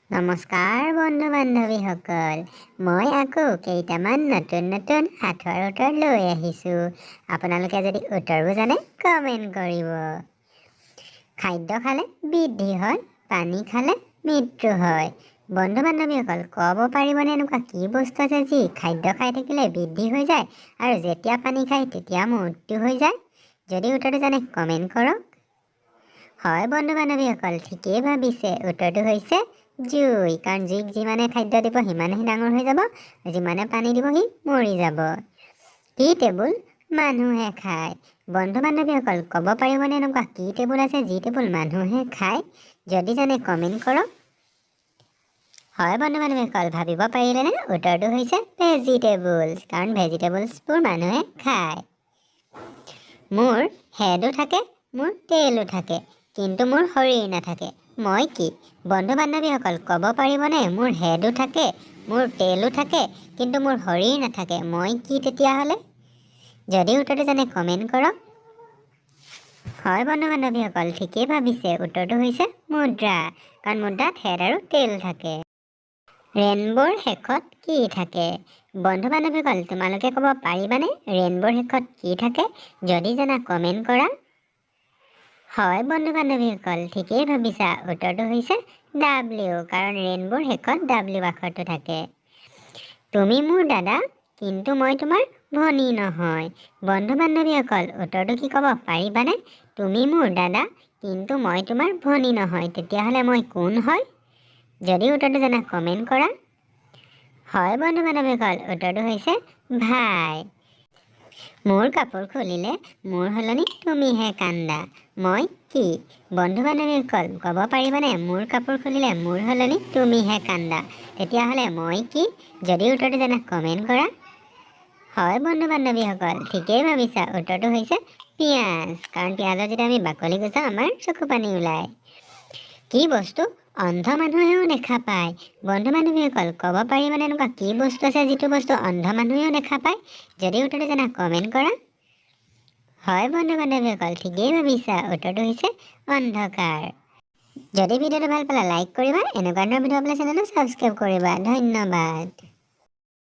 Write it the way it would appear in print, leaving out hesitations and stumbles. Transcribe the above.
নমস্কাৰ বন্ধু বান্ধৱীসকল, মই আকৌ কেইটামান নতুন সাঁথৰ উত্তৰ লৈ আহিছোঁ। আপোনালোকে যদি উত্তৰবোৰ জানে কমেণ্ট কৰিব। খাদ্য খালে বৃদ্ধি হয়, পানী খালে মৃত্যু হয়। বন্ধু বান্ধৱীসকল, ক'ব পাৰিবনে এনেকুৱা কি বস্তু আছে যি খাদ্য খাই থাকিলে বৃদ্ধি হৈ যায় আৰু যেতিয়া পানী খায় তেতিয়া মৃত্যু হৈ যায়? যদি উত্তৰটো জানে কমেণ্ট কৰক। হয় বন্ধু বান্ধৱীসকল, ঠিকেই ভাবিছে। উত্তৰটো হৈছে জুই। কাৰণ জুইক যিমানে খাদ্য দিব সিমানেহে ডাঙৰ হৈ যাব, যিমানে পানী দিব সি মৰি যাব। কি টেবুল মানুহে খায়? বন্ধু বান্ধৱীসকল, ক'ব পাৰিবনে এনেকুৱা কি টেবুল আছে যি টেবুল মানুহে খায়? যদি জানে কমেণ্ট কৰক। হয় বন্ধু বান্ধৱীসকল, ভাবিব পাৰিলেনে? উত্তৰটো হৈছে ভেজিটেবলছ। কাৰণ ভেজিটেবলছবোৰ মানুহে খায়। মোৰ হেডো থাকে, মোৰ টেইলো থাকে, কিন্তু মোৰ শৰীৰ নাথাকে, মই কি? বন্ধু বান্ধৱীসকল, ক'ব পাৰিবনে? মোৰ হেডো থাকে, মোৰ টেইলো থাকে, কিন্তু মোৰ শৰীৰ নাথাকে, মই কি তেতিয়াহ'লে? যদি উত্তৰটো জানে কমেণ্ট কৰক। হয় বন্ধু বান্ধৱীসকল, ঠিকেই ভাবিছে। উত্তৰটো হৈছে মুদ্ৰা। কাৰণ মুদ্ৰাত হেড আৰু টেইল থাকে। ৰেইনব'ৰ শেষত কি থাকে? বন্ধু বান্ধৱীসকল, তোমালোকে ক'ব পাৰিবানে ৰেইনব'ৰ শেষত কি থাকে? যদি জানা কমেণ্ট কৰা। হয় বন্ধু বান্ধৱীসকল, ঠিকেই ভাবিছা। উত্তৰটো হৈছে ডাব্লিউ। কাৰণ ৰেইনব'ৰ শেষত ডাব্লিউ আখৰটো থাকে। তুমি মোৰ দাদা, কিন্তু মই তোমাৰ ভনী নহয়। বন্ধু বান্ধৱীসকল, উত্তৰটো কি ক'ব পাৰিবানে? তুমি মোৰ দাদা, কিন্তু মই তোমাৰ ভনী নহয়, তেতিয়াহ'লে মই কোন হয়? যদি উত্তৰটো জানা কমেণ্ট কৰা। হয় বন্ধু বান্ধৱীসকল, উত্তৰটো হৈছে ভাই। মোৰ কাপোৰ খুলিলে মোৰ সলনি তুমিহে কান্দা, মই কি? বন্ধু বান্ধৱীসকল, ক'ব পাৰিবানে? মোৰ কাপোৰ খুলিলে মোৰ সলনি তুমিহে কান্দা, তেতিয়াহ'লে মই কি? যদি উত্তৰটো জানা কমেণ্ট কৰা। হয় বন্ধু বান্ধৱীসকল, ঠিকেই ভাবিছা। উত্তৰটো হৈছে পিঁয়াজ। কাৰণ পিঁয়াজৰ যেতিয়া আমি বাকলি গুচাওঁ আমাৰ চকু পানী ওলায়। কি বস্তু অন্ধ মানুহেও দেখা পায়? বন্ধু বান্ধৱীসকল, ক'ব পাৰিবানে এনেকুৱা কি বস্তু আছে যিটো বস্তু অন্ধ মানুহেও দেখা পায়? যদি উত্তৰটো জানা কমেণ্ট কৰা। হয় বন্ধু বান্ধৱীসকল, ঠিকেই ভাবিছা। উত্তৰটো হৈছে অন্ধকাৰ। যদি ভিডিঅ'টো ভাল পালে লাইক কৰিবা, এনেকুৱা ধৰণৰ ভিডিঅ' পালে চেনেলটো ছাবস্ক্ৰাইব কৰিবা। ধন্যবাদ।